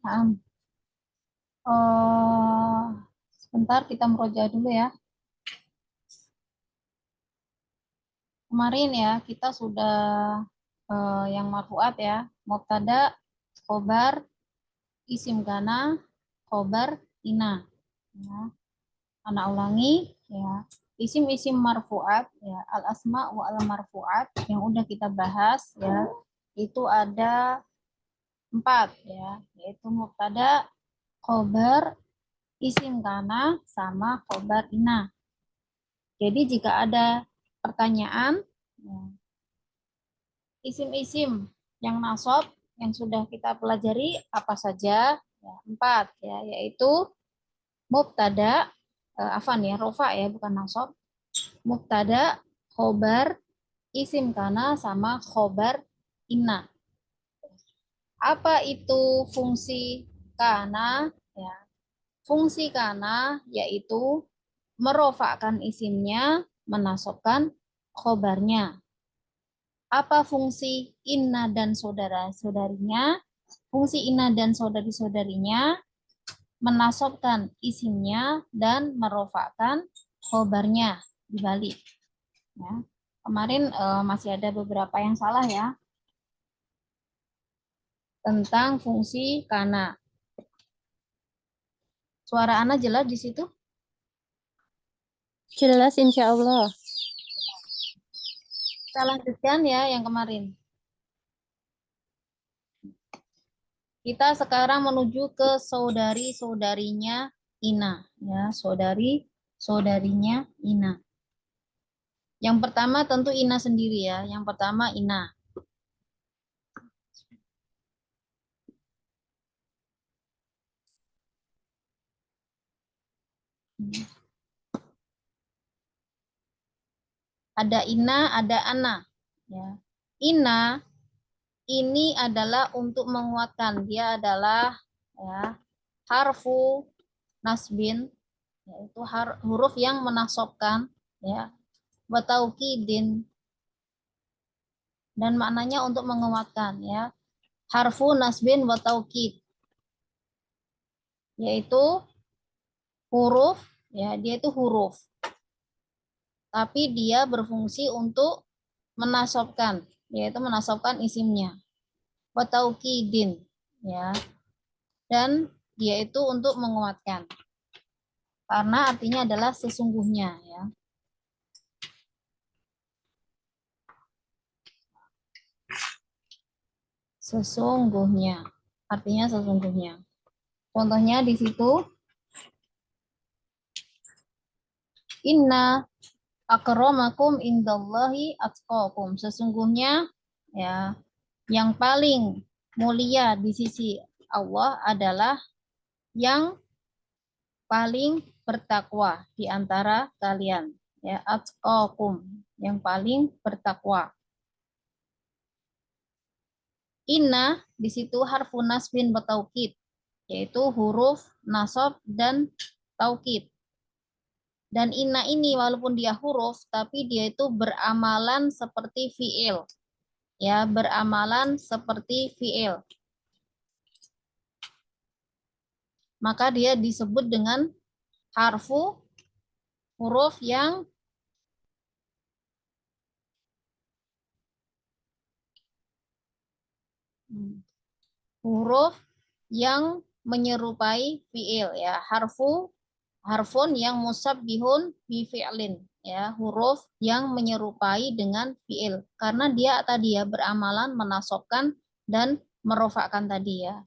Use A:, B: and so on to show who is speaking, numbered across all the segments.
A: Nah, eh, sebentar kita meroja dulu ya. Kemarin ya kita sudah yang marfuat ya. Mubtada, khobar, isim kana, khobar, ina. Ya. Anak ulangi ya. Isim-isim marfuat ya, al asma wa al marfuat yang udah kita bahas ya. Itu ada 4 ya, yaitu mubtada, khobar, isim kana, sama khobar ina. Jadi jika ada pertanyaan, ya, isim-isim yang nasab yang sudah kita pelajari apa saja? Ya, 4 ya, yaitu mubtada, afan ya, rofa ya, bukan nasab. Mubtada, khobar, isim kana, sama khobar inna. Apa itu fungsi kana? Ya, fungsi kana yaitu merofakkan isimnya, menasobkan khobarnya. Apa fungsi inna dan saudara-saudarinya? Fungsi inna dan saudari-saudarinya menasobkan isimnya dan merofakkan khobarnya dibalik. Ya. Kemarin masih ada beberapa yang salah ya tentang fungsi kana. Suara Ana jelas di situ?
B: Jelas insya Allah.
A: Kita lanjutkan ya yang kemarin. Kita sekarang menuju ke saudari-saudarinya Ina. Ya, saudari-saudarinya Ina. Yang pertama tentu Ina sendiri ya. Yang pertama Ina. Ada Ina, ada Ana. Ya. Ina ini adalah untuk menguatkan. Dia adalah ya, harfu nasbin, yaitu huruf yang menasobkan, ya, wataukidin, dan maknanya untuk menguatkan, ya, harfu nasbin wataukid, yaitu huruf, ya, dia itu huruf, tapi dia berfungsi untuk menasobkan, yaitu menasobkan isimnya, wataukidin, ya, dan dia itu untuk menguatkan, karena artinya adalah sesungguhnya, ya. Sesungguhnya, artinya sesungguhnya. Contohnya di situ, inna akramakum indallahi atqakum. Sesungguhnya ya, yang paling mulia di sisi Allah adalah yang paling bertakwa di antara kalian. Ya, atqakum, yang paling bertakwa. Inna di situ harfu nasbin wa taukid, yaitu huruf nasab dan taukid. Dan inna ini walaupun dia huruf, tapi dia itu beramalan seperti fiil. Ya, beramalan seperti fiil. Maka dia disebut dengan huruf yang huruf yang menyerupai fiil ya, harfun yang musabbihun bi fi'lin ya, huruf yang menyerupai dengan fiil karena dia tadi ya beramalan menasobkan dan merofakkan tadi ya.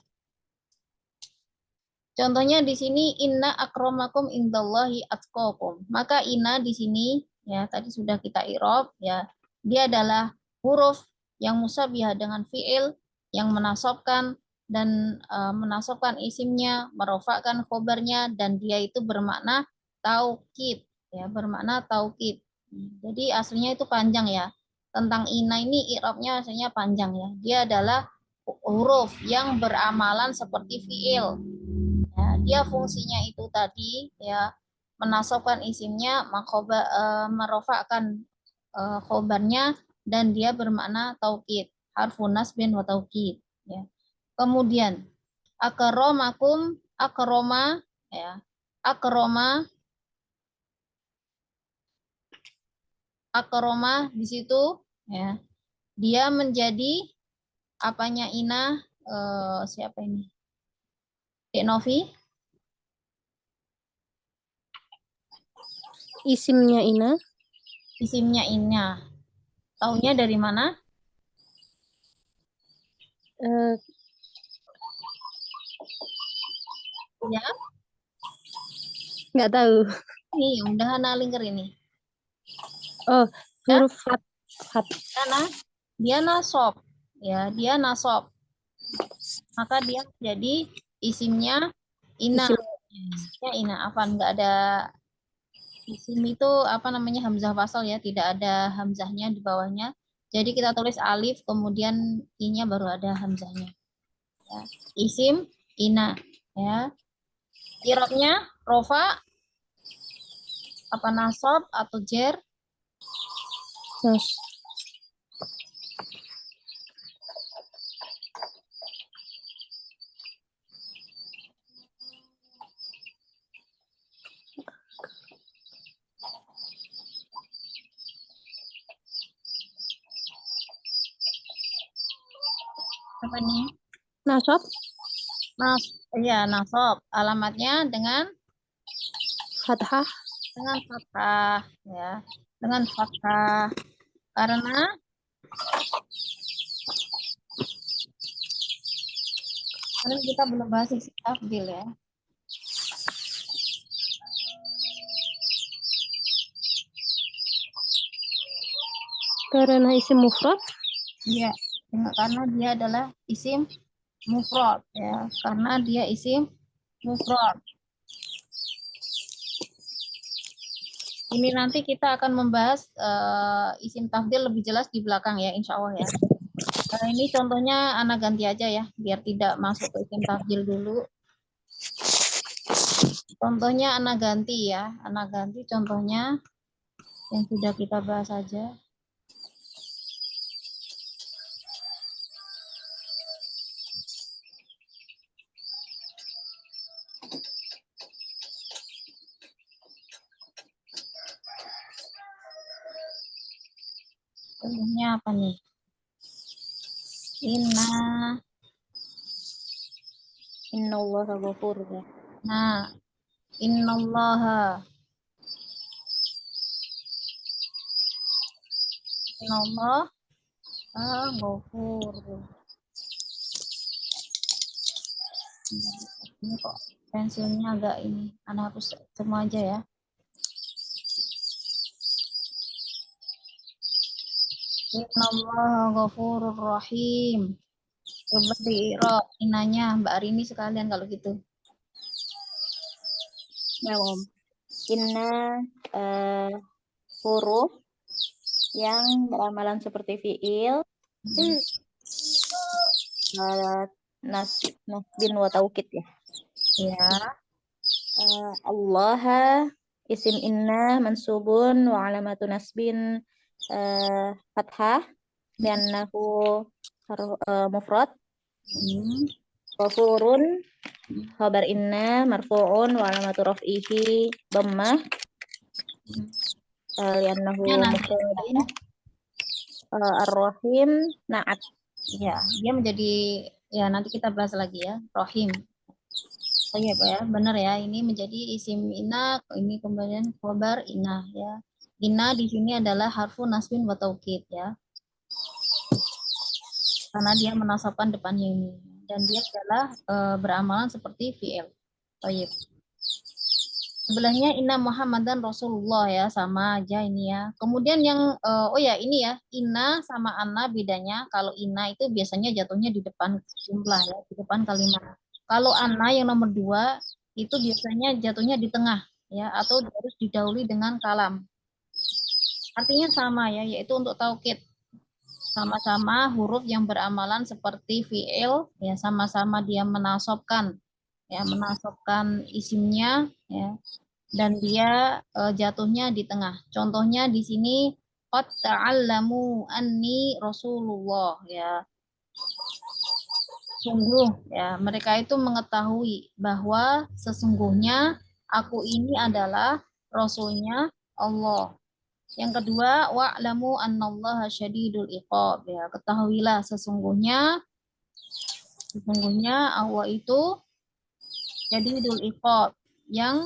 A: Contohnya di sini inna akramakum indallahi atqakum. Maka inna di sini ya tadi sudah kita i'rab ya. Dia adalah huruf yang musabbihah dengan fiil yang menasobkan dan menasobkan isimnya, merofakkan khobarnya dan dia itu bermakna taukid ya, bermakna taukid. Jadi aslinya itu panjang ya. Tentang inna ini i'rabnya aslinya panjang ya. Dia adalah huruf yang beramalan seperti fiil. Ya, dia fungsinya itu tadi ya menasobkan isimnya, merofakkan khobarnya dan dia bermakna taukid, harfun nasbin wa taukid ya. Kemudian Akramakum, akroma, ya. Akroma, akroma di situ, ya. Dia menjadi apanya Ina? Siapa ini? Dek Novi?
B: Isimnya Ina.
A: Isimnya Ina. Taunya dari mana?
B: Eh,
A: Ya,
B: nggak tahu.
A: ini udah Hana Lingker ini.
B: Oh,
A: Ya,
B: huruf fat.
A: karena dia nasob. Ya, dia nasob. Maka dia jadi isimnya Ina.
B: Isim.
A: Isimnya Ina. Apa nggak ada isim itu apa namanya hamzah fasal ya, tidak ada hamzahnya di bawahnya. Jadi kita tulis alif kemudian i-nya baru ada hamzahnya. Ya. Isim Ina ya. Irobnya rofa apa nasob atau jer?
B: Nas.
A: Apa nih?
B: Nasab.
A: Nas ya nasob. Alamatnya
B: Fathah.
A: dengan fathah ya. Dengan fathah karena kita belum bahas isi tafdil ya.
B: Karena isim mufrad.
A: Iya, karena dia adalah isim mufrad ya, karena dia isim mufrad. Ini nanti kita akan membahas isim tafdil lebih jelas di belakang ya, insya Allah ya. Ini contohnya anak ganti aja ya, biar tidak masuk ke isim tafdil dulu. Contohnya anak ganti ya, anak ganti contohnya yang sudah kita bahas aja. Contohnya apa nih? Inna.
B: Innallaha ghafur.
A: Nah, innallaha. Innallah ghafur. Ini kok pensilnya agak ini, Anda hapus semua aja ya. Innallaha ghafurur rahim. Coba di inanya Mbak Arini sekalian kalau gitu.
C: Ya, Om. Inna huruf yang beramalan seperti fiil, nasbin wa taukid ya.
A: Ya.
C: Allah isim inna mansubun wa alamatu nasbin fathah liannahu mufrad. Ghafurun khabar inna marfu'un wa alamatu raf'ihi dhammah liannahu mufradun. Ar-Rahim na'at.
A: Ya, dia menjadi ya nanti kita bahas lagi ya, Rohim. Oh iya Pak ya, benar ya. Ini menjadi isim ina, ini kemudian khobar ina ya. Ina di sini adalah harfu nasbin wa taukid ya. Karena dia menasabkan depannya ini dan dia adalah beramalan seperti fi'il. Oh iya. Sebelahnya inna Muhammadan Rasulullah ya, sama aja ini ya. Kemudian yang oh ya ini ya, inna sama anna bedanya. Kalau inna itu biasanya jatuhnya di depan jumlah ya, di depan kalimat. Kalau anna yang nomor 2 itu biasanya jatuhnya di tengah ya, atau harus didahului dengan kalam. Artinya sama ya, yaitu untuk taukid. Sama-sama huruf yang beramalan seperti fi'il ya, sama-sama dia menasobkan ya, menasobkan isimnya ya, dan dia jatuhnya di tengah. Contohnya di sini qad ta'allamu anni Rasulullah ya. Sungguh ya, mereka itu mengetahui bahwa sesungguhnya aku ini adalah rasulnya Allah. Yang kedua, wa'lamu annallaha syadidul iqab ya, ketahuilah sesungguhnya Allah itu syadidul iqab yang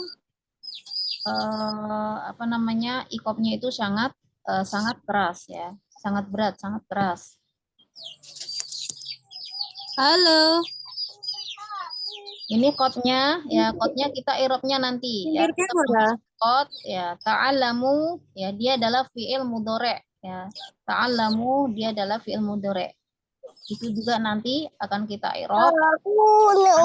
A: apa namanya? Iqabnya itu sangat sangat keras ya, sangat berat, sangat keras.
B: Halo.
A: Ini kodnya, ya kodnya kita irobnya nanti. Ya kita bahas kod, ya ta'alamu, ya dia adalah fiil mudhari, ya ta'alamu dia adalah fiil mudhari. Itu juga nanti akan kita irob.
B: Aku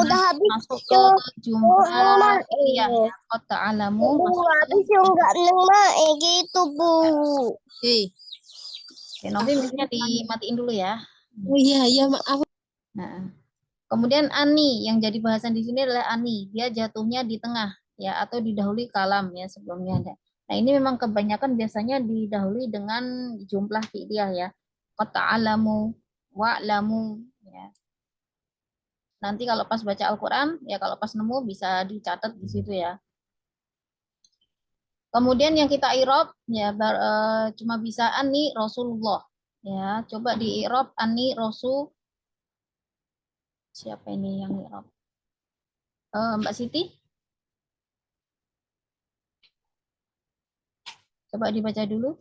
B: udah habis
A: Masuk ke jumlah fi'liyah, ya kod ta'alamu.
B: habis enggak neng gitu Bu.
A: Novi misalnya dimatiin dulu ya.
B: Oh iya maaf.
A: Nah. Kemudian ani yang jadi bahasan di sini adalah ani. Dia jatuhnya di tengah ya atau didahului kalam ya sebelumnya ada. Nah, ini memang kebanyakan biasanya didahului dengan jumlah fi'liyah ya. Qad ta'alamu wa'lamu ya. Nanti kalau pas baca Al-Qur'an ya kalau pas nemu bisa dicatat di situ ya. Kemudian yang kita irob ya cuma bisa ani Rasulullah ya. Coba di irob ani Rasul. Siapa ini yang irob? Mbak Siti? Coba dibaca dulu.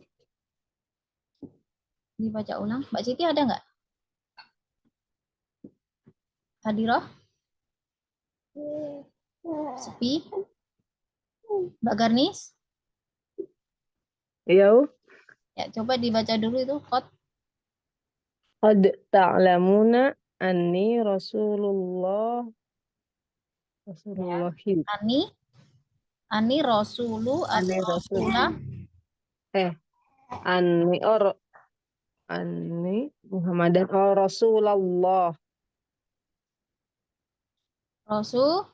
A: Dibaca ulang. Mbak Siti ada nggak? Hadirah? Sepi? Mbak Garnis?
D: Iya.
A: Ya, coba dibaca dulu itu.
D: Qad ta'lamuna anni Rasulullah.
A: Ani Rasulu
D: Anni
A: atau
D: Rasul.
A: Rasula?
D: Anni Muhammadan Rasulullah.
A: Rasul?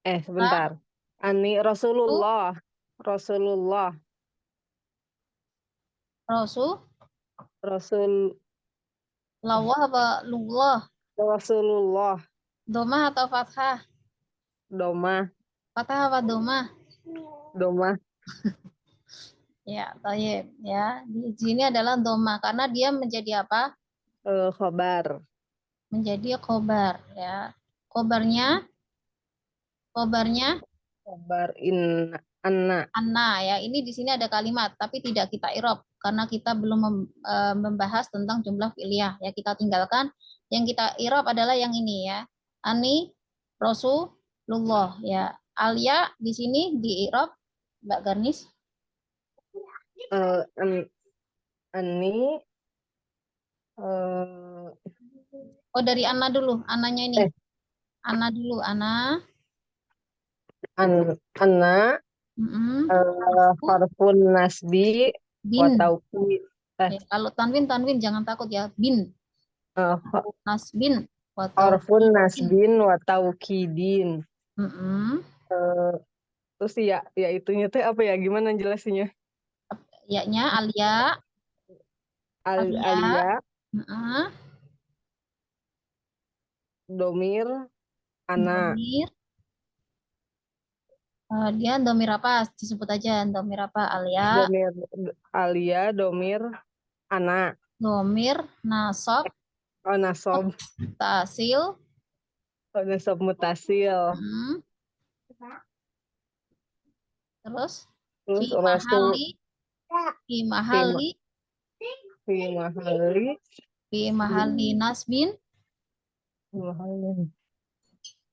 D: Sebentar. Anni Rasulullah. Rasulullah.
A: Rasul? Lawah apa lullah?
D: Rasulullah.
A: Domah atau fathah?
D: Doma.
A: Fathah apa domah?
D: Doma.
A: Ya, tayyib ya. Di sini adalah domah karena dia menjadi apa?
D: Khobar.
A: Menjadi khobar ya. Khobar
D: Anna.
A: Anna ya. Ini di sini ada kalimat tapi tidak kita irob karena kita belum membahas tentang jumlah fi'liyah ya. Kita tinggalkan. Yang kita irob adalah yang ini ya. Ani Rasulullah ya. Alia di sini di irob Mbak Garnis.
D: Anni
A: Oh dari Anna dulu. Ananya ini. Anna dulu. Anna.
D: Harfun nasbi wa
A: Bin.
D: tauqid.
A: Ya, kalau tanwin jangan takut ya. Bin. Nasbin.
D: Harfun nasbin wa tauqidin. Terus ya itunya teh apa ya? Gimana jelasinnya?
A: Ya-nya Alia.
D: Alia. Domir. Ana.
A: Domir. Dia domir apa? Disebut aja domir apa? Alia.
D: Domir Alia, domir Ana.
A: Domir nasab.
D: Nasab.
A: Mutasil.
D: Nasab mutasil.
A: Terus fi mahali nasbin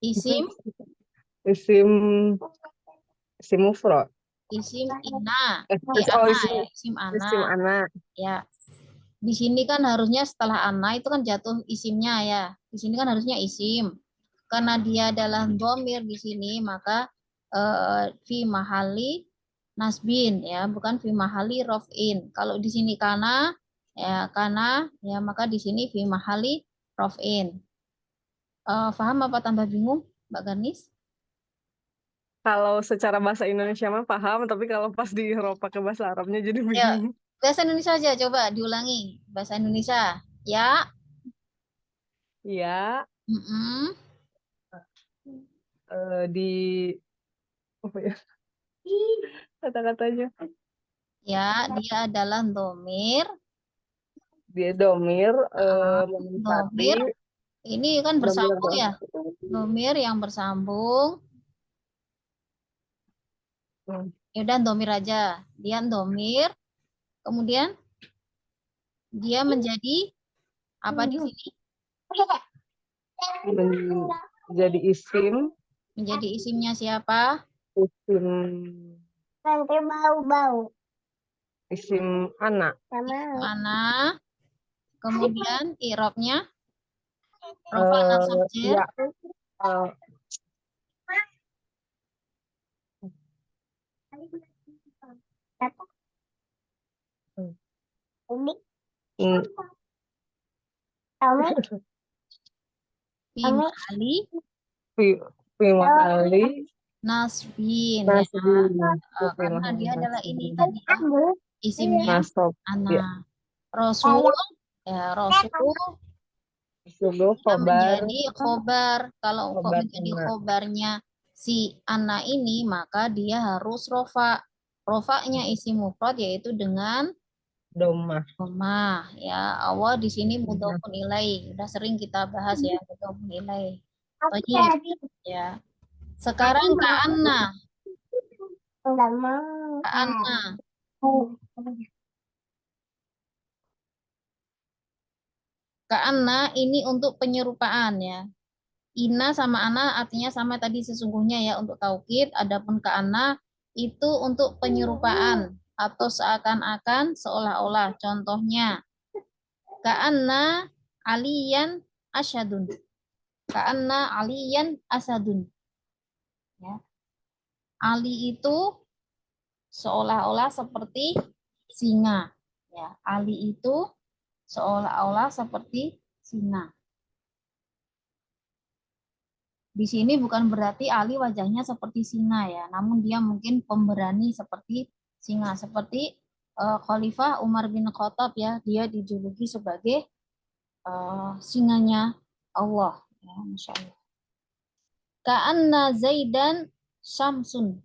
A: isim
D: mufrad.
A: Isim ina. Isim ana.
D: Isim ana.
A: Ya. Di sini kan harusnya setelah ana itu kan jatuh isimnya ya. Di sini kan harusnya isim. Karena dia adalah dhamir di sini maka fi mahali nasbin ya, bukan fi mahali rof'in. Kalau di sini kana ya maka di sini fi mahali rof'in. Paham apa tambah bingung, Mbak Garnis?
D: Kalau secara bahasa Indonesia mah paham, tapi kalau pas di Eropa ke bahasa Arabnya jadi bingung.
A: Bahasa Indonesia aja coba diulangi. Bahasa Indonesia. Ya.
D: Ya,
A: Mm-mm.
D: di apa ya kata-katanya?
A: Ya, dia adalah domir.
D: Dia domir menempati
A: Domir ini kan
D: domir
A: bersambung ya. Domir yang bersambung. Ya udah domir aja. Dia domir. Kemudian dia menjadi apa di sini?
D: menjadi isim
A: Menjadi isimnya siapa?
D: isim
B: Nanti bau-bau.
D: isim anak.
A: Mana? Kemudian irobnya rofa nasab jer.
D: Ya, eh, mm,
A: Fi mahali
D: fi- fi mahali
A: nasbin ya.
D: nasbin. Fi
A: Karena
D: mahali
A: dia adalah ini
D: nasbin.
A: tadi ya. Isimnya
D: Nasab. Ya,
A: anak. Rasul ya Rasul
D: dulu
A: dia
D: khobar
A: menjadi khobar. Kalau kok
D: khobar
A: menjadi
D: anak.
A: khobarnya si anak ini maka dia harus rofa. Rofanya isi mufrad yaitu dengan
D: Domah.
A: dhammah ya. Allah di sini mudhofun ilaih. Udah sering kita bahas ya mudhofun ilaih. Baik ya. Sekarang ka'anna.
B: Enggak mau.
A: Ka'anna. Ka'anna ini untuk penyerupaan ya. Ina sama ana artinya sama tadi sesungguhnya ya untuk taukid. Adapun ka'anna itu untuk penyerupaan atau seakan-akan seolah-olah. Contohnya ka'anna aliyan asyadun. Ka'anna aliyan asadun. Ya. Ali itu seolah-olah seperti singa. Ya, Ali itu seolah-olah seperti singa. Di sini bukan berarti Ali wajahnya seperti singa ya, namun dia mungkin pemberani seperti singa. Seperti Khalifah Umar bin Khattab ya, dia dijuluki sebagai singanya Allah. Ya, Masya Allah. Ka'anna Zaidan Syamsun.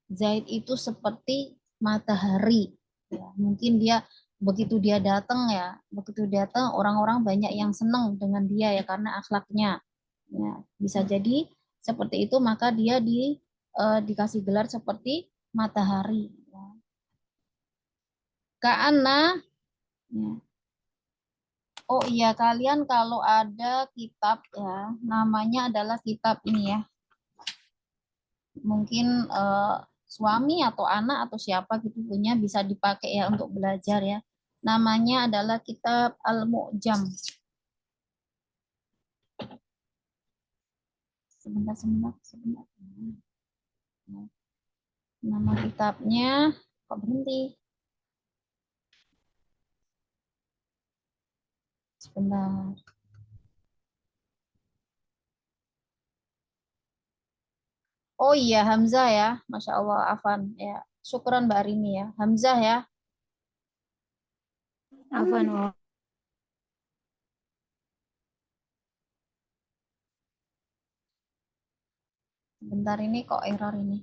A: Zaid itu seperti matahari. Ya, mungkin dia begitu dia datang ya, begitu datang orang-orang banyak yang senang dengan dia ya karena akhlaknya. Ya, bisa jadi seperti itu maka dia dikasih gelar seperti matahari. Ya. Ka'anna, ya. Oh iya kalian kalau ada kitab ya, namanya adalah kitab ini ya. Mungkin suami atau anak atau siapa gitu punya bisa dipakai ya untuk belajar ya. Namanya adalah kitab Al-Mu'jam. Sebentar. Nama kitabnya kok berhenti? Sebentar. Oh iya Hamzah ya, Masya Allah Afan ya. Syukran Mbak Rini ya. Hamzah ya.
C: Afwan.
A: Sebentar ini kok error ini.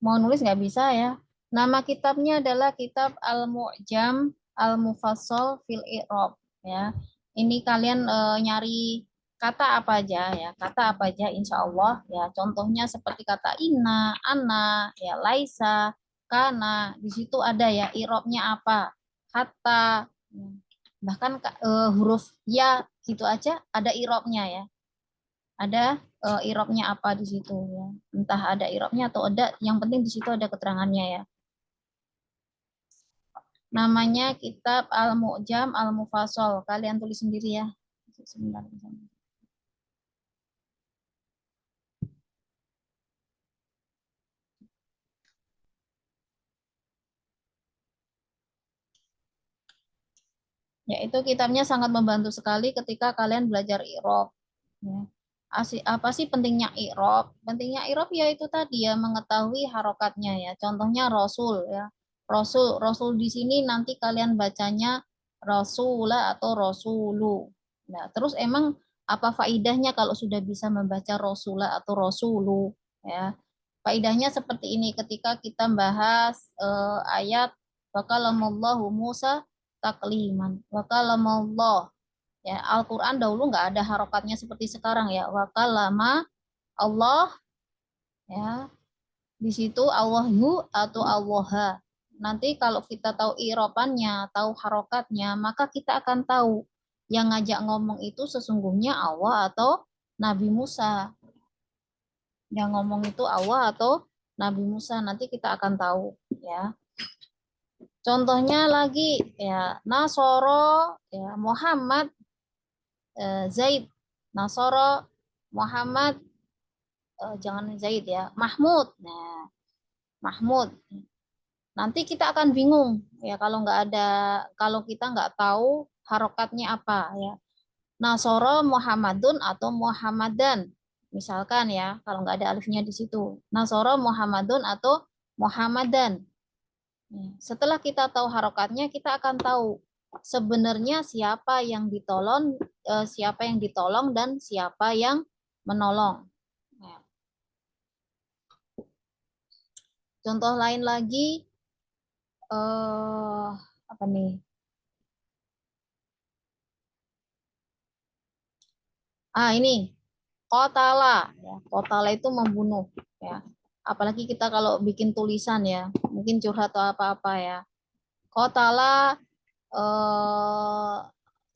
A: Mau nulis nggak bisa ya. Nama kitabnya adalah kitab Al-Mu'jam Al-Mufassal fil I'rab ya. Ini kalian nyari kata apa aja ya. Kata apa aja insya Allah ya. Contohnya seperti kata inna, ana, ya laisa, kana. Di situ ada ya i'rabnya apa. Hatta. Ya. Bahkan huruf ya gitu aja ada i'rabnya ya. Ada irobnya apa di situ ya. Entah ada irobnya atau ada, yang penting di situ ada keterangannya ya. Namanya kitab Al-Mu'jam Al-Mufassal. Kalian tulis sendiri ya. Sebentar. Yaitu kitabnya sangat membantu sekali ketika kalian belajar i'rab. Ya. Apa sih pentingnya i'rab? Pentingnya i'rab ya itu tadi ya, mengetahui harokatnya ya. Contohnya rasul ya. Rasul di sini nanti kalian bacanya rasula atau rasulu. Nah, terus emang apa faidahnya kalau sudah bisa membaca rasula atau rasulu ya? Faidahnya seperti ini ketika kita bahas ayat wakalamullahu Musa takliman. Wakalamullah. Ya, Al-Quran dahulu nggak ada harokatnya seperti sekarang ya. Wakalama Allah ya. Di situ Allahu atau Allaha. Nanti kalau kita tahu iropannya, tahu harokatnya, maka kita akan tahu yang ngajak ngomong itu sesungguhnya Allah atau Nabi Musa. Yang ngomong itu Allah atau Nabi Musa. Nanti kita akan tahu ya. Contohnya lagi ya Nasoro ya Muhammad Zaid Nasoro Muhammad jangan Zaid ya Mahmud. Nah, Mahmud. Nanti kita akan bingung ya kalau kita nggak tahu harokatnya apa ya. Nasoro Muhammadun atau Muhammadan. Misalkan ya, kalau nggak ada alifnya di situ. Nasoro Muhammadun atau Muhammadan. Setelah kita tahu harokatnya, kita akan tahu sebenarnya siapa yang ditolong dan siapa yang menolong. Contoh lain lagi apa nih? Ini qatala ya. Qatala itu membunuh ya. Apalagi kita kalau bikin tulisan ya, mungkin curhat atau apa-apa ya. Qatala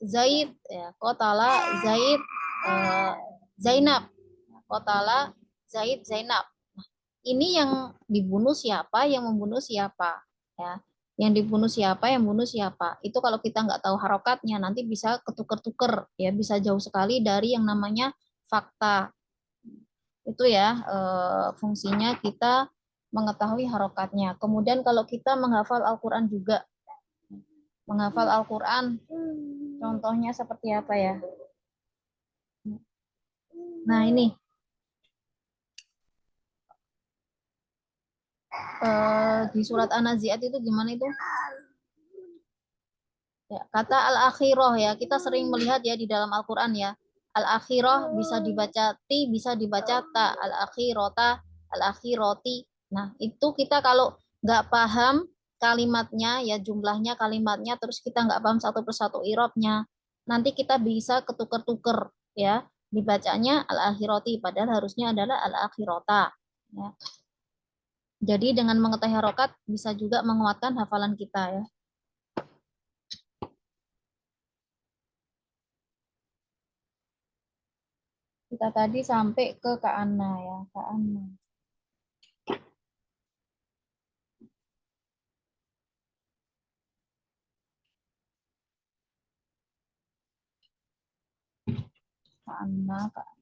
A: Zaid ya, qatala Zaid Zainab. Qatala Zaid Zainab. Ini yang dibunuh siapa, yang membunuh siapa ya. Yang dibunuh siapa, yang bunuh siapa. Itu kalau kita nggak tahu harokatnya, nanti bisa ketuker-tuker ya, bisa jauh sekali dari yang namanya fakta. Itu ya fungsinya kita mengetahui harokatnya. Kemudian kalau kita menghafal Al-Quran juga, menghafal Al-Quran, contohnya seperti apa ya? Nah ini di surat An-Nazi'at itu gimana itu? Ya, kata al-akhirah ya, kita sering melihat ya di dalam Al-Quran ya. Al-akhirah bisa dibaca ti, bisa dibaca ta, al-akhirota, al-akhiroti. Nah, itu kita kalau nggak paham kalimatnya, ya jumlahnya kalimatnya, terus kita nggak paham satu persatu irobnya, nanti kita bisa ketuker-tuker ya, dibacanya al-akhiroti, padahal harusnya adalah al-akhirota. Ya. Jadi dengan mengetahui harokat bisa juga menguatkan hafalan kita ya. Kita tadi sampai ke Ka'anna ya, Ka'anna. Ka'anna, Ka'anna.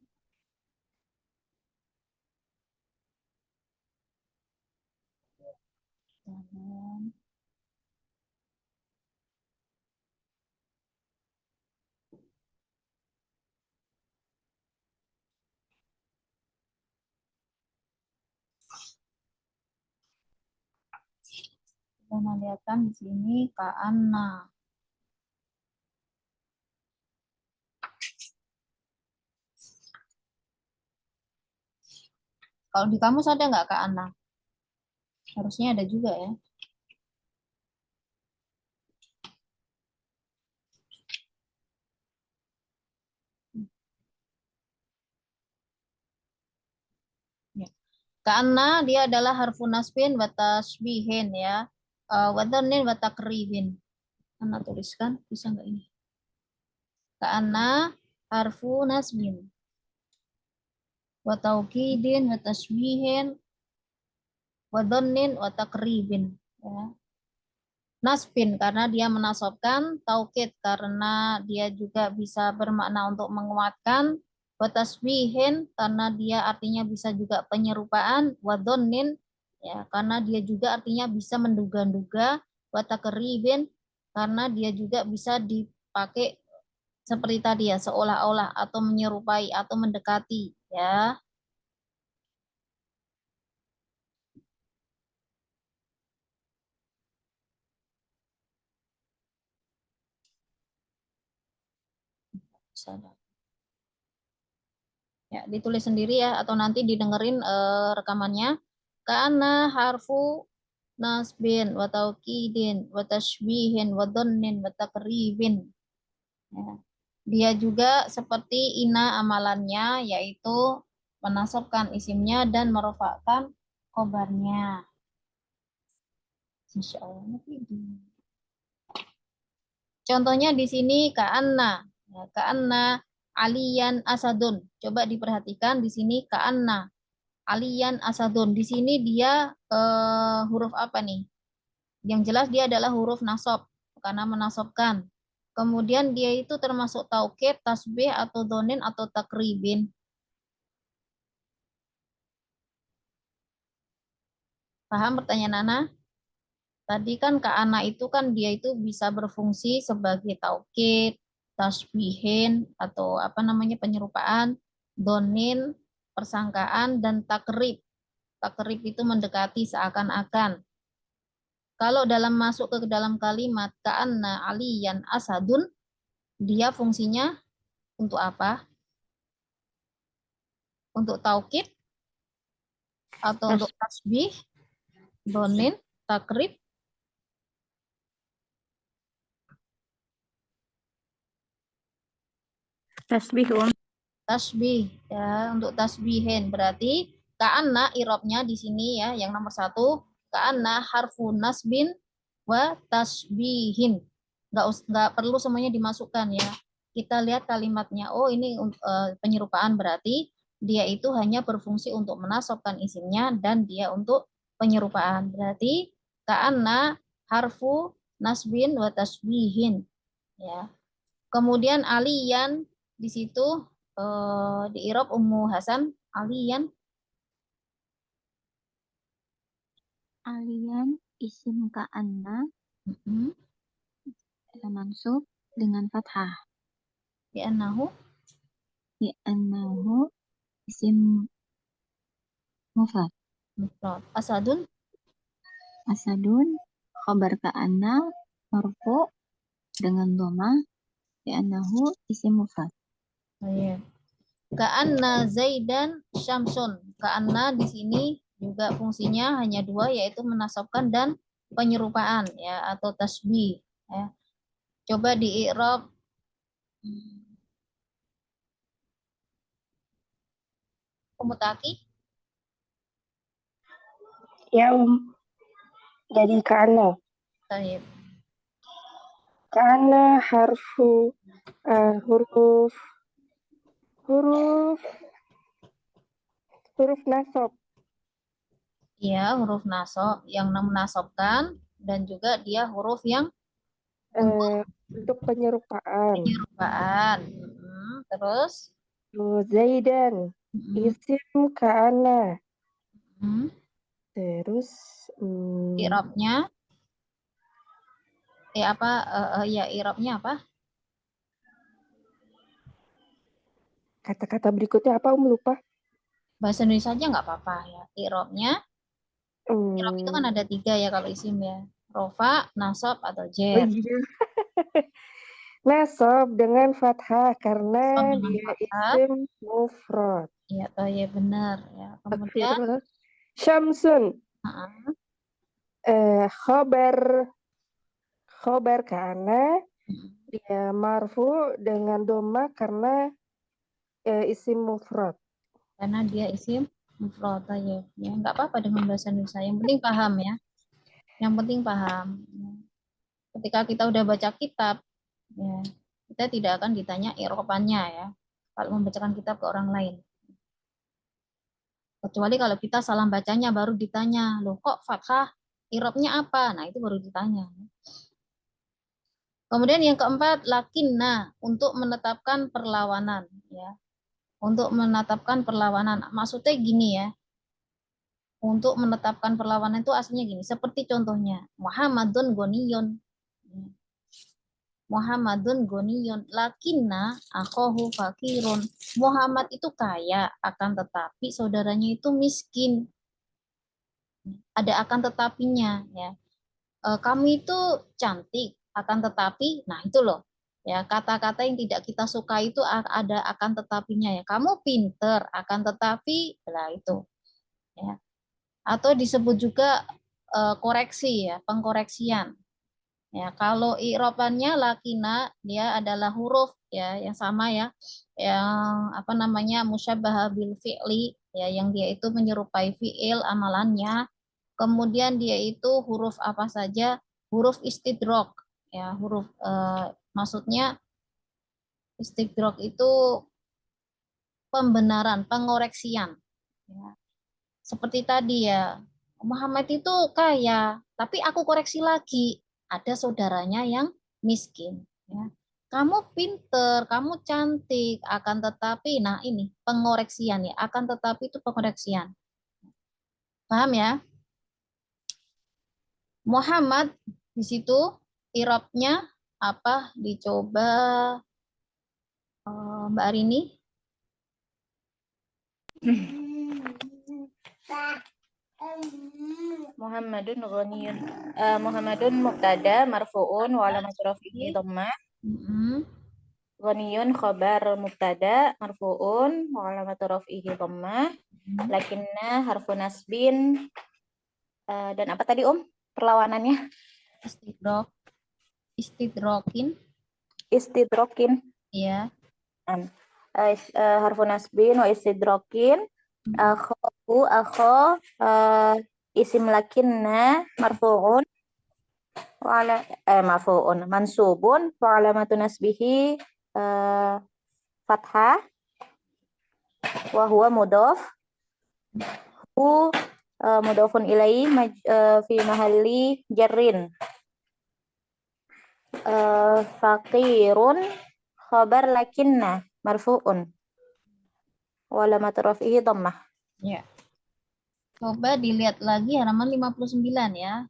A: Kita melihatkan di sini Ka'anna. Kalau di kamus ada nggak Ka'anna? Harusnya ada juga ya. Ka'anna dia adalah harfu nasbin wa tasbihin ya. Wa dhannin wa takribin. Ana tuliskan, bisa nggak ini? Ka'anna harfu nasbin. Wa taukidin wa tasbihin wa dhannin wa takribin ya. Nasbin karena dia menasobkan, taukid karena dia juga bisa bermakna untuk menguatkan, wa tasbihin karena dia artinya bisa juga penyerupaan, wa dhannin ya karena dia juga artinya bisa menduga-duga, wa takribin karena dia juga bisa pakai seperti tadi ya, seolah-olah atau menyerupai atau mendekati ya. Ya, ditulis sendiri ya atau nanti didengerin rekamannya. Karena harfu nasbin wa taukidin wa tashbihin wa dhannin wa takribin. Ya. Dia juga seperti ina amalannya yaitu menasabkan isimnya dan merofakkan khobarnya. Insya Allah. Contohnya di sini ka'anna. Ya, ka'anna aliyan asadun. Coba diperhatikan di sini ka'anna aliyan asadun. Di sini dia huruf apa nih? Yang jelas dia adalah huruf nasab karena menasobkan. Kemudian dia itu termasuk taukid, tasbih atau donin atau takribin. Paham pertanyaan Nana? Tadi kan ka'ana itu kan dia itu bisa berfungsi sebagai taukid, tasbihin atau apa namanya penyerupaan, donin, persangkaan dan takrib. Takrib itu mendekati seakan-akan. Kalau dalam masuk ke dalam kalimat ka'anna aliyan asadun, dia fungsinya untuk apa? Untuk taukid atau untuk tasbih, donin, takrib?
C: Tasbih,
A: Tasbih ya, untuk tasbihin berarti ka'anna irobnya di sini ya, yang nomor 1 ka'anna harfu nasbin wa tasbihin. Nggak perlu semuanya dimasukkan ya. Kita lihat kalimatnya. Oh, ini penyerupaan berarti dia itu hanya berfungsi untuk menasobkan isimnya dan dia untuk penyerupaan. Berarti ka'anna harfu nasbin wa tasbihin ya. Kemudian aliyan di situ di Irob Ummu Hasan aliyan
E: isim ka'anna
A: mm-hmm.
E: mansub dengan fathah.
A: Li'annahu
E: Li'annahu isim mufrad.
A: asadun
E: Asadun khabar ka'anna marfu dengan dhamma li'annahu isim mufrad.
A: iya. Ka'anna Zaidan Syamsun. Ka'anna di sini juga fungsinya hanya 2 yaitu menasabkan dan penyerupaan ya atau tasbih ya. Coba di i'rab Umutaki.
B: Ya, jadi kana.
A: Baik.
B: Kana harfu huruf nasab.
A: Iya, huruf nasab yang menasabkan dan juga dia huruf yang
B: Untuk penyerupaan.
A: penyerupaan. Terus
B: Zaidan isim kana. Terus
A: i'rabnya i'rabnya apa?
B: Kata-kata berikutnya apa lupa?
A: Bahasa Indonesia aja nggak apa-apa ya. I'rabnya i'rab itu kan ada 3 ya kalau isim ya. Rofa, nasab atau
B: Oh
A: jar.
B: iya. Nasab dengan fathah karena dia isim mufrad.
A: Iya, ya benar ya. Kemudian
B: Syamsun.
A: uh-uh.
B: Khobar karena dia marfu dengan doma karena isim mufrad.
A: Karena dia isim mufrad ya. Ya, nggak apa-apa dengan bahasa Indonesia. Yang penting paham ya. Yang penting paham. Ketika kita udah baca kitab, ya, kita tidak akan ditanya i'rabannya ya. Kalau membacakan kitab ke orang lain. Kecuali kalau kita salah bacanya baru ditanya, loh kok fathah i'rabnya apa? Nah, itu baru ditanya. Kemudian yang keempat, lakinna untuk menetapkan perlawanan ya. Untuk menetapkan perlawanan. Maksudnya gini ya. Untuk menetapkan perlawanan itu aslinya gini, seperti contohnya Muhammadun Goniyun. Muhammadun goniyun lakinna akhahu fakirun. Muhammad itu kaya, akan tetapi saudaranya itu miskin. Ada akan tetapinya, ya. Kamu itu cantik, akan tetapi, nah itu loh, ya kata-kata yang tidak kita suka itu ada akan tetapinya, ya. Kamu pinter, akan tetapi, lah itu, ya. Atau disebut juga koreksi, ya, pengkoreksian. Ya, kalau i'robannya lakina dia adalah huruf, ya yang sama, ya, yang apa namanya musyabbaha bil fi'li, ya yang dia itu menyerupai fi'il amalannya. Kemudian dia itu huruf apa saja? Huruf istidrok, ya huruf maksudnya istidrok itu pembenaran, pengoreksian, ya. Seperti tadi, ya, Muhammad itu kaya, tapi aku koreksi lagi, ada saudaranya yang miskin, ya. Kamu pinter, kamu cantik, akan tetapi, nah ini pengoreksian, ya, akan tetapi itu pengoreksian. Paham, ya? Muhammad di situ irobnya apa? Dicoba Mbak Arini.
C: Muhammadun ghaniyun. Muhammadun mubtada marfu'un wa alamatu rafihi dhammah. Ghaniyun khabar mubtada marfu'un wa alamatu rafihi dhammah. Lakinna harfu nasbin. Dan apa tadi perlawanannya?
A: Istidrok. Istidrokin.
C: Istidrokin.
A: Iya.
C: Harfu nasbin wa istidrokin. Akho isim lakinna marfu'un marfu'un mansubun wa alamatu nasbihi fathah wa huwa mudhaf mudhafun ilaihi fi mahalli jarrin. Faqirun khabar lakinna marfu'un wa alamatu rafihi dhammah.
A: Ya. Coba dilihat lagi halaman 59, ya.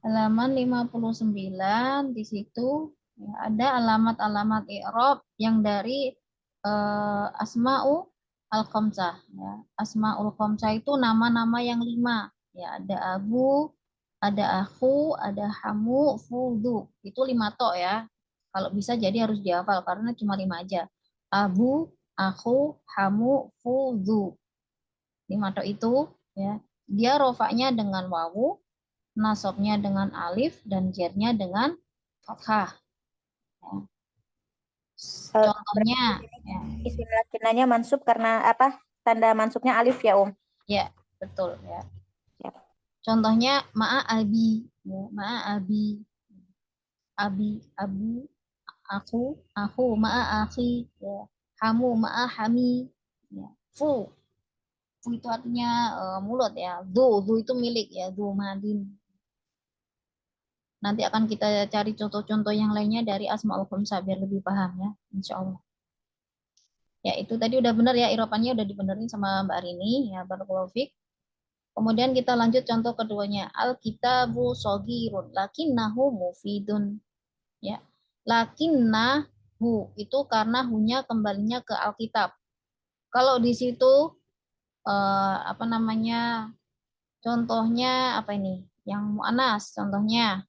A: Halaman 59 di situ, ya, ada alamat-alamat i'rab yang dari asma'u al-khamsah, ya. Asma'ul khamsah itu nama-nama yang 5, ya. Ada abu, ada aku, ada hamu, fudu. Itu 5 tok, ya. Kalau bisa jadi harus dihafal karena cuma 5 aja. Abu, aku, hamu, fudu. 5 tok itu, ya. Dia rofaknya dengan wawu, nasabnya dengan alif, dan jernya dengan fathah. Ya. Contohnya, ya.
C: Isim lakinanya mansub karena apa? Tanda mansubnya alif, ya,
A: Ya, betul, ya.
C: Ya.
A: Contohnya ma'a abi, ya. Ma'a abi, abu, aku, ma'a akhi, ya. Hamu, ma'a hami, ya. Fu itu artinya mulut, ya. Du itu milik, ya. Du madin. Nanti akan kita cari contoh-contoh yang lainnya dari Asmaul Khamsah biar lebih paham, ya, insya Allah. Ya, itu tadi udah benar, ya, iropannya udah dibenerin sama Mbak Arini, ya, barakallahu fiik. Kemudian kita lanjut contoh keduanya. Al-kitabu shogirun lakinnahu mufidun. Ya. Lakinnahu itu karena hunya kembalinya ke Alkitab. Kalau di situ apa namanya? Contohnya apa ini? Yang mu'anas, contohnya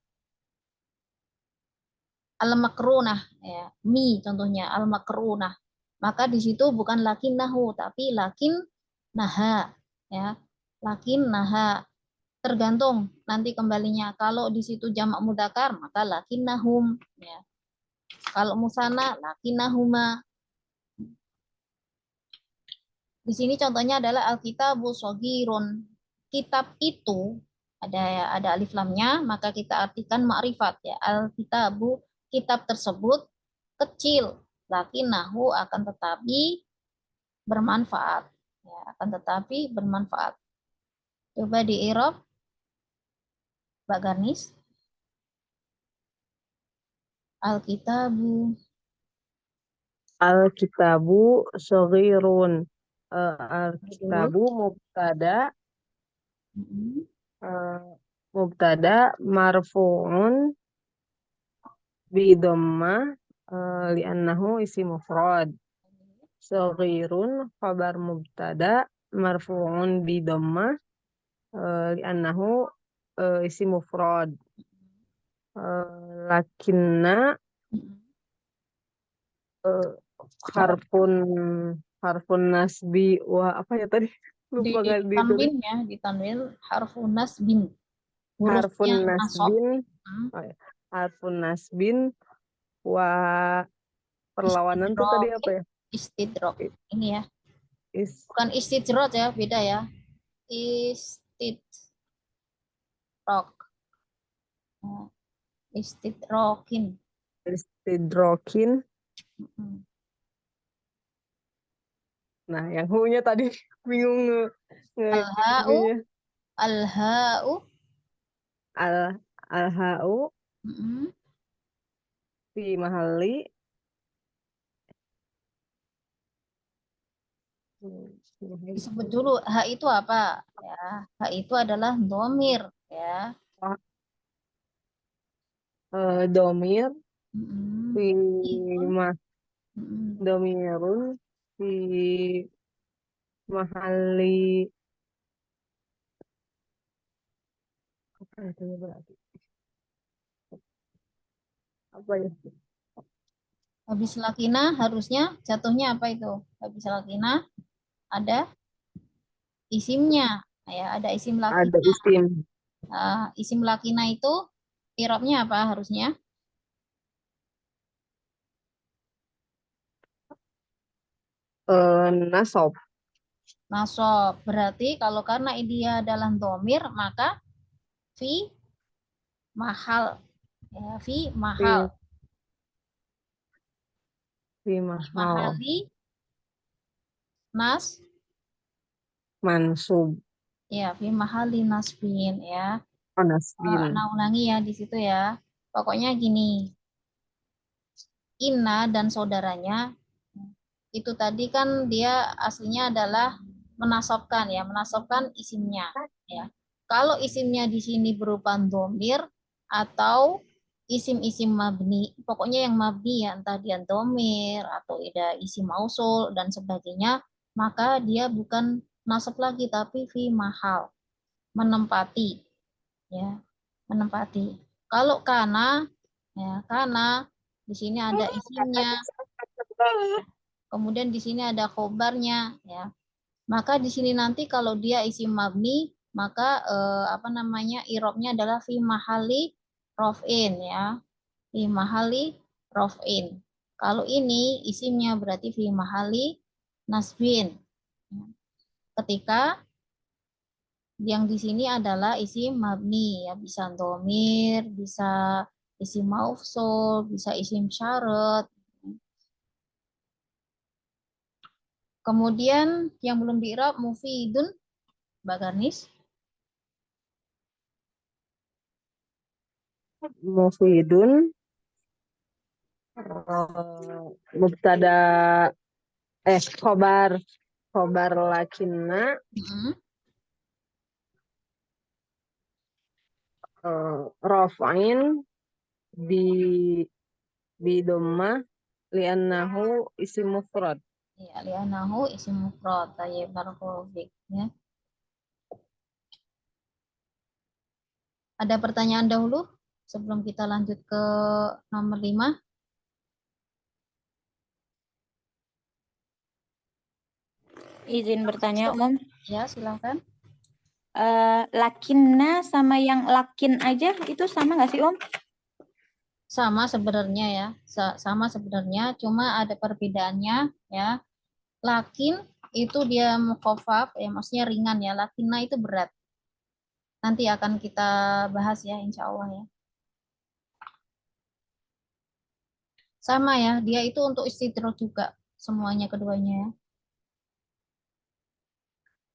A: al-makrunah, ya. Mi contohnya al-makrunah. Maka di situ bukan lakinnahu tapi lakinnaha, ya. Lakinnaha. Tergantung nanti kembalinya. Kalau di situ jamak mudzakkar maka lakinnahum, ya. Kalau musana lakinnahuma. Di sini contohnya adalah al-kitabu shogirun. Kitab itu ada alif lamnya, maka kita artikan ma'rifat, ya. Al-kitabu, kitab tersebut kecil, lakinnahu akan tetapi bermanfaat, ya, akan tetapi bermanfaat. Coba di i'rab Mbak Garnis. Al-kitabu.
B: Al-kitabu shaghirun. Al-kitabu mubtada mubtada marfu'un
D: bidomma li'annahu isim mufrad. Saghirun khabar mubtada marfu'un bidomma li'annahu isim mufrad. Lakinna harfun harfun nasbi apa ya tadi?
A: Di
D: Lupa nggak ditulis.
A: tanwin ya, di tanwin harfu nasbin.
D: Harfun
A: Hurufnya nasab.
D: nasbin,
A: Hmm.
D: harfun nasbin wa perlawanan tuh tadi apa ya?
A: Istidrok. Ini ya.
D: Is
A: Bukan istidrok ya, beda ya. Istidrok. Nah, istidrokin.
D: istidrokin.
A: Hmm.
D: Nah, yang hu-nya tadi bingung
A: Al-ha'u,
D: ininya.
A: al-ha'u.
D: Al-ha'u
A: Hmm.
D: fi mahalli
A: Disebut dulu, ha itu apa? Ya, ha itu adalah domir. Ya.
D: domir
A: Hmm.
D: fi
A: Itu.
D: mah
A: Hmm.
D: domirun fi mahalli apa itu berarti? Apa ya?
A: Habis lakina harusnya jatuhnya apa itu? Habis lakina ada isimnya. Ya, ada isim
D: Ada
A: lakina.
D: isim
A: Isim lakina itu irobnya apa harusnya?
D: nasob.
A: Nasob. Berarti kalau karena dia adalah domir, maka fi mahal. Ya, fi mahal.
D: Fi fi mahal
A: Mahali nas.
D: mansub
A: Ya, fi mahali nasbin ya.
D: nasbin.
A: Nah, ulangi ya di situ ya. Pokoknya gini, Inna dan saudaranya itu tadi kan dia aslinya adalah menasobkan ya, menasobkan isimnya ya. Kalau isimnya di sini berupa domir atau isim-isim mabni, pokoknya yang mabni ya, entah dia domir atau ada isim mausul dan sebagainya, maka dia bukan nasab lagi tapi fi mahal, menempati ya, menempati. Kalau kana ya, kana di sini ada isimnya, kemudian di sini ada khobarnya ya. Maka di sini nanti kalau dia isim mabni, maka apa namanya? Irobnya adalah fi mahali rofin ya. Fi mahali rofin. Kalau ini isimnya berarti fi mahali nasbin. Ketika yang di sini adalah isim mabni ya, bisa domir, bisa isim mausul, bisa isim syarat. Kemudian yang belum di-i'rab mufidun, Mbak Garnis.
D: Mufidun mubtada khobar lakinna raf'in bi dhammah li'annahu isim mufrad.
A: Ya, li'annahu isim mufrad. Tayyib, barakallahu fiik, ya. Ada pertanyaan dahulu sebelum kita lanjut ke nomor 5?
C: Izin bertanya, Om.
A: Ya, silakan.
C: Lakinna sama yang lakin aja itu sama nggak sih, Om?
A: Sama sebenarnya ya. Sama sebenarnya, cuma ada perbedaannya ya. Lakin itu dia mukhafaf ya, maksudnya ringan ya. Lakinna itu berat. Nanti akan kita bahas ya, insya Allah ya. Sama ya, dia itu untuk istidrok juga semuanya keduanya ya.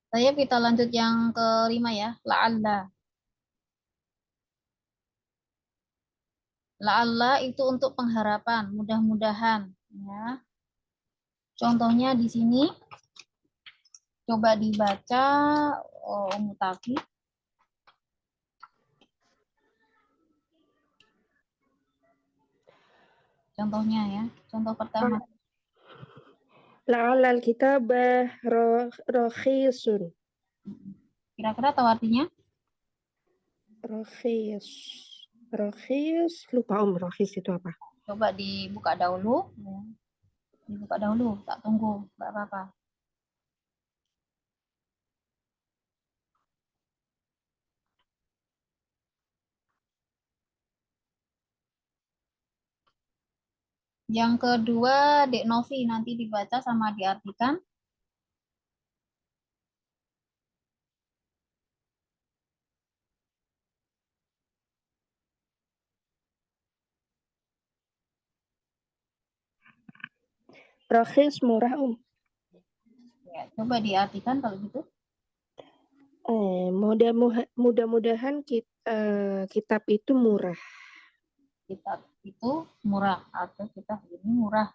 A: Saya kita lanjut yang kelima ya, la'alla. La'alla itu untuk pengharapan, mudah-mudahan ya. Contohnya di sini coba dibaca Mutafi. Contohnya ya. Contoh pertama.
B: La'alal kitabah rakhisun.
A: Kira-kira tahu artinya?
B: Rakhis. Rakhis. Lupa rakhis itu apa?
A: Coba dibuka dahulu. Ya. Dibuka dahulu, tak tunggu, nggak apa-apa. Yang kedua, Dek Novi nanti dibaca sama diartikan.
B: Rakhis murah,
A: Ya, coba diartikan kalau gitu.
B: Mudah-mudahan kitab itu murah.
A: Kitab itu murah atau kitab ini murah.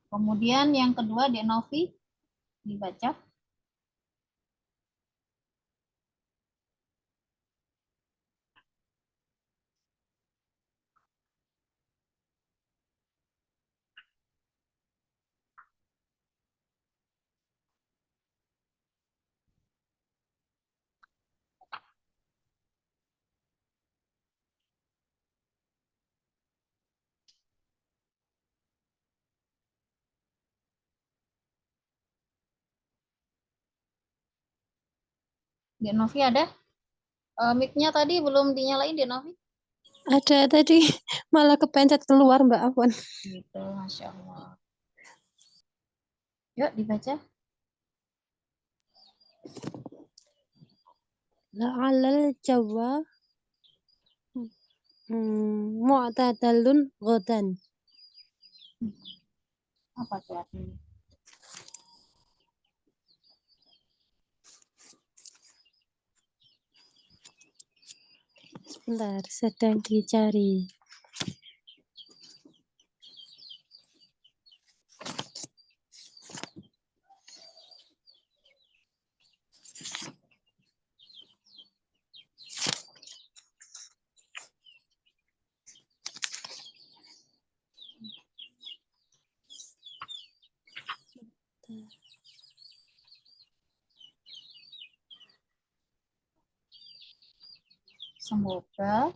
A: Kemudian yang kedua, Dek Novi dibaca. Dek Novi ada? Mic-nya tadi belum dinyalain, Dek Novi?
F: Ada tadi malah kepencet keluar Mbak Afwan.
A: Gitu, Masya Allah. Yuk dibaca.
F: La'alal jawa mu'tadalun ghadan.
A: Apa tuh artinya?
F: Sebentar, sedang dicari.
A: Semoga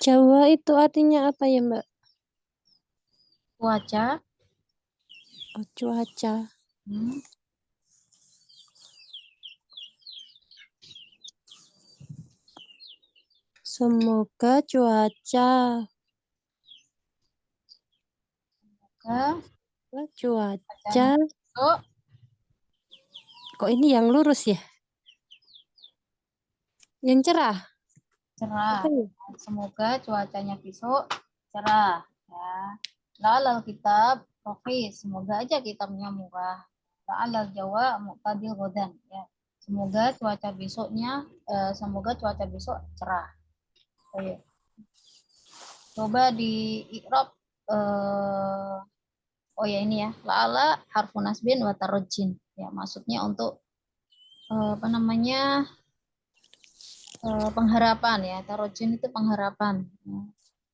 F: Jawa itu artinya apa ya Mbak?
A: cuaca.
F: Oh, cuaca. Semoga cuaca. Cuaca.
A: Oh,
F: Kok ini yang lurus ya? Yang cerah.
A: cerah.
F: Apa ya?
A: Semoga cuacanya besok cerah. Ya. La'alal kitab rohis. Semoga aja kitabnya murah. La'alal jawa muqtadil ghadan. Ya. Semoga cuaca besok cerah. Oke. Coba di i'rab. Oh ya ini ya. La'ala harfu nasbin wa tarojin. Ya, maksudnya untuk apa namanya? Pengharapan ya. Tarojin itu pengharapan. Ya.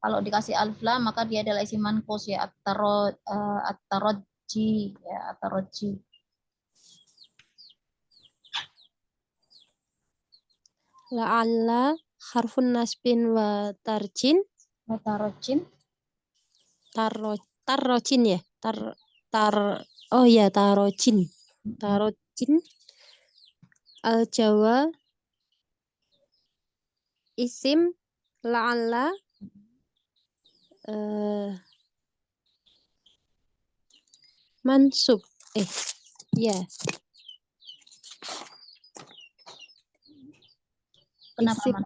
A: Kalau dikasih alif lam maka dia adalah isim manqus ya, at-tarajji ya, at-tarajji.
F: La'alla harfun nasbin wa tarjin.
A: At-tarajjin.
F: tarrojin ya. Oh ya, tarojin. Tarojin al-Jawa isim la'alla mansub. Ya.
A: Kenapa
F: Isim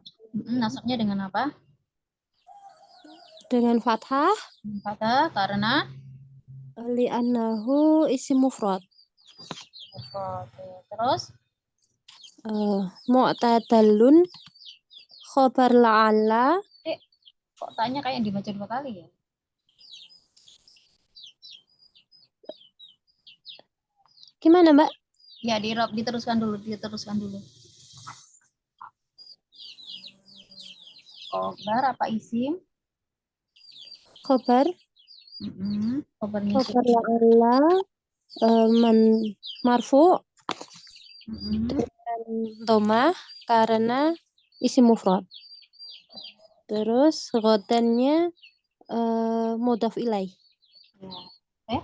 A: nasabnya dengan apa?
F: dengan fathah
A: Kata karena
F: li'annahu isim mufrad.
A: oke. Terus
F: Mu'tadalun khobar la'alla.
A: kok tanya kayak yang dibaca 2 kali ya?
F: Gimana, Mbak?
A: Ya, diteruskan dulu. Khobar apa isim?
F: Khobar
A: Khobarnya
F: khobar la'alla marfu dengan domah karena isim mufrad. Terus ghadannya mudhaf ilaih.
A: Ya.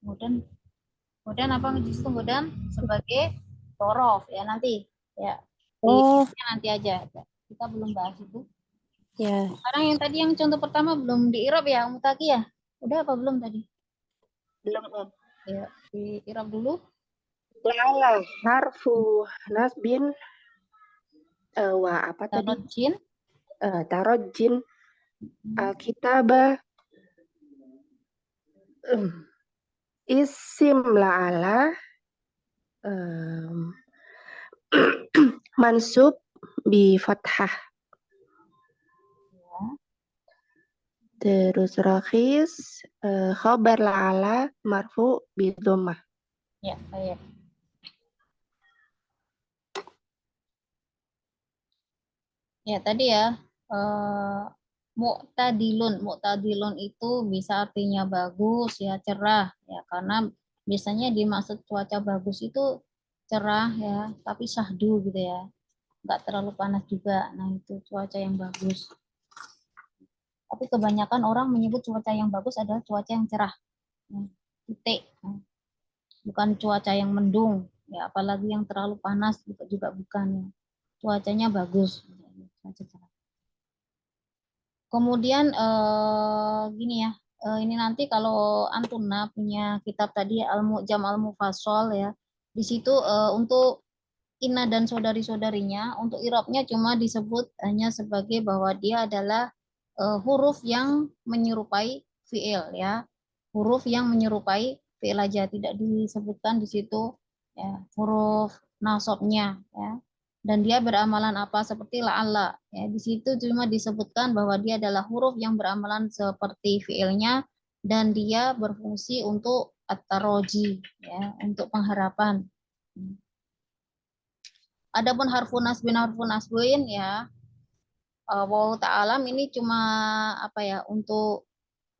A: Kemudian apa di situ kemudian sebagai torof ya nanti ya. Nanti aja. Kita belum bahas itu.
F: Ya.
A: Sekarang yang tadi yang contoh pertama belum di-i'rab ya, Mutaki ya? Udah apa belum tadi?
B: Belum, Om.
A: Ya, di-i'rab dulu.
B: La'alla harfu nasbin wa apa tadi?
A: Tarojin.
B: Tarojin al-kitabah isim la'ala mansub bi fathah. Terus rakhis khabar la'ala marfu bi dhammah.
A: Ya, baik. Ya, tadi ya mu'tadilun itu bisa artinya bagus ya, cerah ya, karena biasanya dimaksud cuaca bagus itu cerah ya, tapi syahdu gitu ya. Nggak terlalu panas juga. Nah, itu cuaca yang bagus. Tapi kebanyakan orang menyebut cuaca yang bagus adalah cuaca yang cerah. Titik. Bukan cuaca yang mendung. Ya, apalagi yang terlalu panas juga bukan. Ya. Cuacanya bagus. Cuaca cerah. Kemudian gini ya. Ini nanti kalau Antuna punya kitab tadi Al-Mu'jam Al-Mufassal ya. Di situ untuk Ina dan saudari-saudarinya untuk irobnya cuma disebut hanya sebagai bahwa dia adalah huruf yang menyerupai fiil ya, huruf yang menyerupai fiil aja, tidak disebutkan di situ ya huruf nasabnya ya, dan dia beramalan apa seperti la'alla ya, di situ cuma disebutkan bahwa dia adalah huruf yang beramalan seperti fiilnya dan dia berfungsi untuk at-taroji ya, untuk pengharapan. Adapun harfun nasbin ya, waw ta'alam ini cuma apa ya, untuk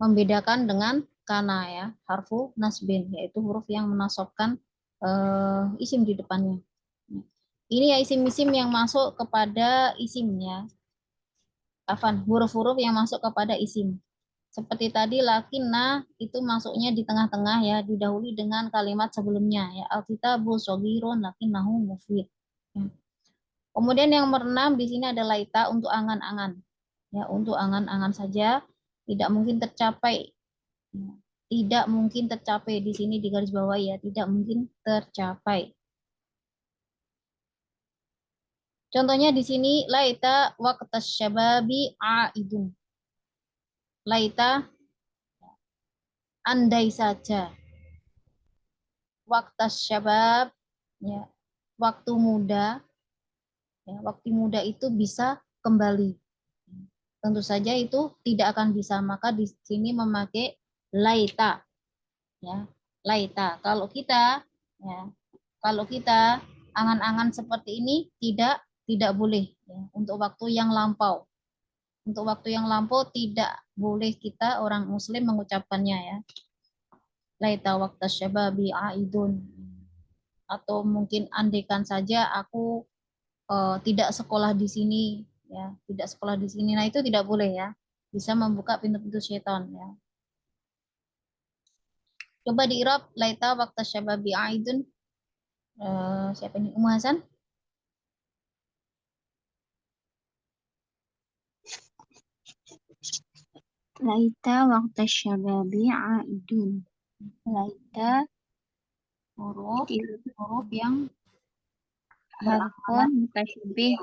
A: membedakan dengan kana ya, harfu nasbin yaitu huruf yang menasobkan isim di depannya. Ini ya isim-isim yang masuk kepada isimnya. Huruf-huruf yang masuk kepada isim. Seperti tadi lakinna itu masuknya di tengah-tengah ya, didahului dengan kalimat sebelumnya ya, al-kitabu shaghirun lakinnahu mufid. Ya. Kemudian yang merenam di sini ada laita untuk angan-angan. Ya, untuk angan-angan saja tidak mungkin tercapai. Ya, tidak mungkin tercapai di sini di garis bawah ya, tidak mungkin tercapai. Contohnya di sini laita waqtas syababi aidun. Laita andai saja. Waqtas syabab ya, waktu muda. Ya, waktu muda itu bisa kembali. Tentu saja itu tidak akan bisa, maka di sini memakai laita ya, laita. Kalau kita angan-angan seperti ini tidak boleh ya, untuk waktu yang lampau. Untuk waktu yang lampau tidak boleh kita orang muslim mengucapkannya ya. Laita waqta syababi aidun. Atau mungkin andaikan saja aku tidak sekolah di sini ya, tidak sekolah di sini. Nah, itu tidak boleh ya. Bisa membuka pintu-pintu syaitan ya. Coba di i'rab laita waqta syababi aidun. Siapa ini? Ummu Hasan?
E: Laita waqta syababi aidun. Laita
A: Huruf
E: di
A: yang
E: harfun mutasyabih.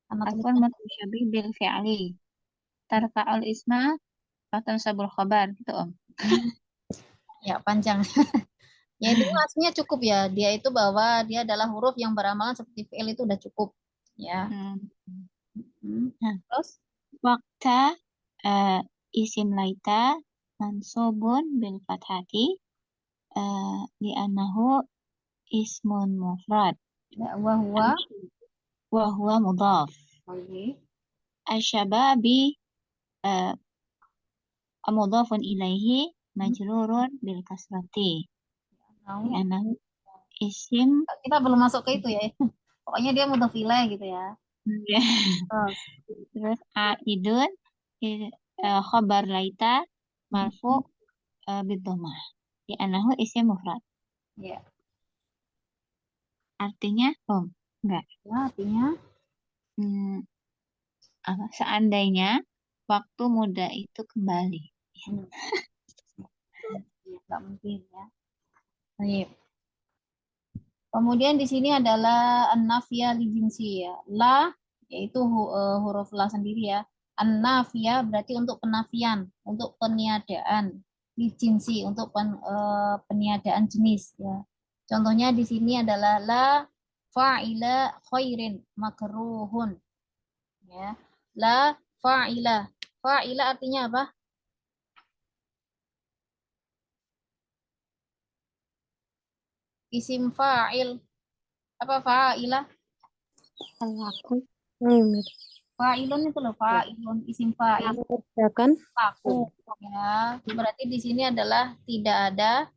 A: karena
E: Harfun
A: tulisannya
E: mutasyabih bil fi'li. Tarfa'ul isma atau sabul khabar gitu Om.
A: ya panjang. Ya itu aslinya cukup ya. Dia itu bahwa dia adalah huruf yang beramalan seperti fi'il itu udah cukup. Ya.
E: Nah,
A: Terus
E: Wakta isim laita mansubun bil fathati li'annahu ismun mufrad
A: ya, wahwa.
E: wa huwa mudhaf. Asyababi mudhafun ilaihi majrurun bil kasrati li'annahu isim
A: Kita belum masuk ke itu ya. Pokoknya dia mudhaf ilaih gitu ya. Terus
E: terus aidun khabar laita marfu bidhamah li'annahu isim mufrad.
A: ya,
E: Artinya enggak.
A: ya artinya
E: Seandainya waktu muda itu kembali.
A: nggak mungkin ya. Baik. Kemudian di sini adalah an-nafiyah li jinsi ya. La yaitu huruf la sendiri ya. An-nafiyah berarti untuk penafian, untuk peniadaan. Li jinsi untuk peniadaan jenis ya. Contohnya di sini adalah la fa'ila khairin makruhun. Ya. La fa'ila. Fa'ila artinya apa? Isim fa'il. Apa fa'ilah?
F: Pelaku
A: Fa'ilun itu loh, fa'ilun, isim fa'il,
F: mengerjakan
A: laku. Ya, berarti di sini adalah tidak ada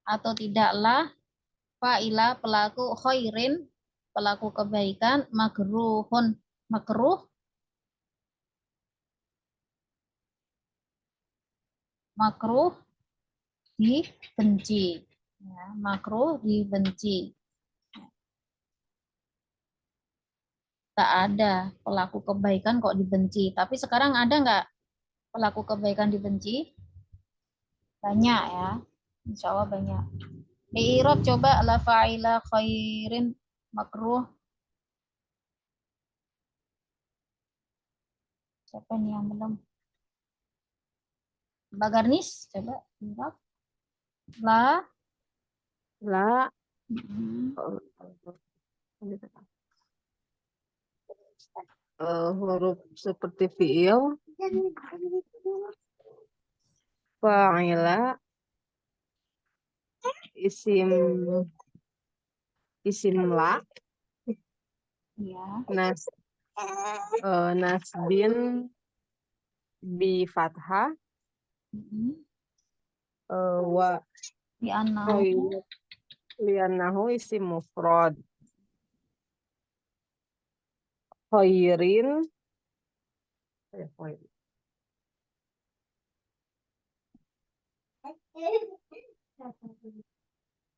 A: atau tidaklah fa'ilah pelaku khairin, pelaku kebaikan, makruhun, makruh, makruh dibenci. Ya, makruh dibenci. Tak ada pelaku kebaikan kok dibenci. Tapi sekarang ada nggak pelaku kebaikan dibenci? Banyak ya. Insya Allah banyak. Di i'rab coba la fa'ila khairin makruh. Siapa nih yang belum? Mbak Garnis, coba i'rab. La
D: La huruf seperti fiil, fa'ila, isim la,
A: ya.
D: Nasbin bi fathah wa
A: Di anahu
D: li'annahu isim mufrad. Khairin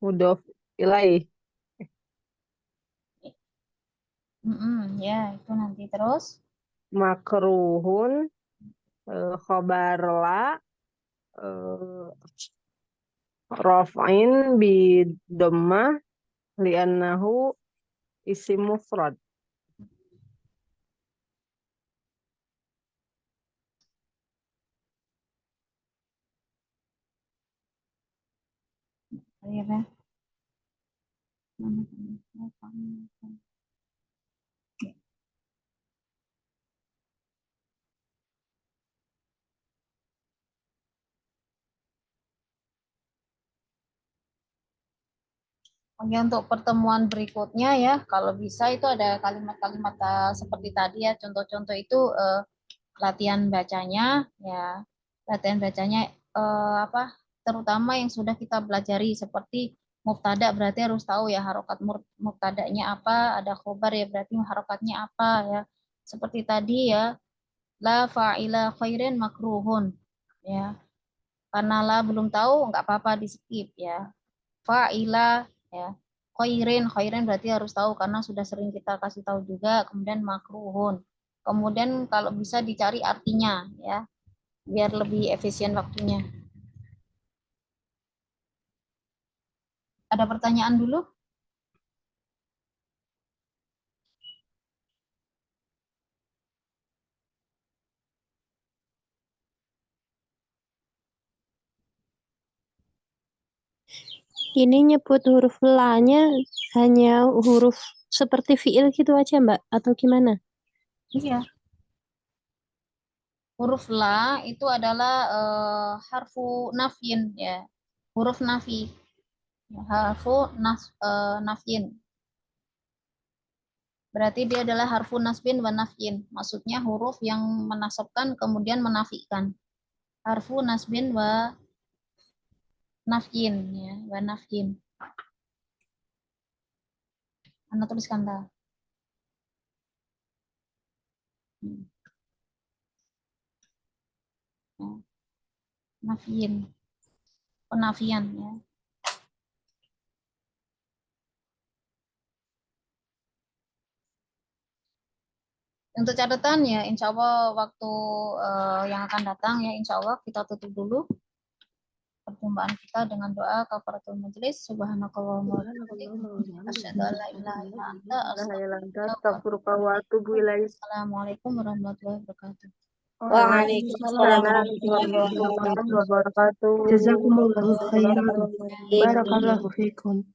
D: mudhof ilaih.
A: ya itu nanti terus
D: Makruhun khobar la raf'in bi dhammah li'annahu isim mufrad.
A: ya. Oke, untuk pertemuan berikutnya ya, kalau bisa itu ada kalimat-kalimat seperti tadi ya, contoh-contoh itu latihan bacanya ya, latihan bacanya apa? Terutama yang sudah kita pelajari seperti mubtada berarti harus tahu ya harokat mubtadanya apa, ada khobar ya berarti harokatnya apa ya. Seperti tadi ya, la fa'ila khairin makruhun ya. Karena la belum tahu, nggak apa-apa di skip ya. Fa'ila ya. Khairin berarti harus tahu karena sudah sering kita kasih tahu juga. Kemudian makruhun. Kemudian kalau bisa dicari artinya ya, biar lebih efisien waktunya. Ada pertanyaan dulu?
F: Ini nyebut huruf la-nya hanya huruf seperti fiil gitu aja, Mbak? Atau gimana?
A: Iya. Huruf la itu adalah harfu nafyin ya. Huruf nafi. Harfu nafyin. Berarti dia adalah harfu nasbin wa nafyin. Maksudnya huruf yang menasabkan kemudian menafikan. Harfu nasbin wa nafyin ya, wa nafyin. Anda tuliskan dah. Ya. Nafyin. Penafian ya. Untuk catatan ya, insya Allah waktu yang akan datang ya, insya Allah kita tutup dulu perjumpaan kita dengan doa kafaratul majelis. Subhanakallahumma wa bihamdika asyhadu an la ilaha illa anta astaghfiruka wa atubu ilaik. Assalamualaikum warahmatullahi wabarakatuh.
C: Waalaikumsalam warahmatullahi wabarakatuh.
B: Jazakumullahu khairan. Barakallahu fikum.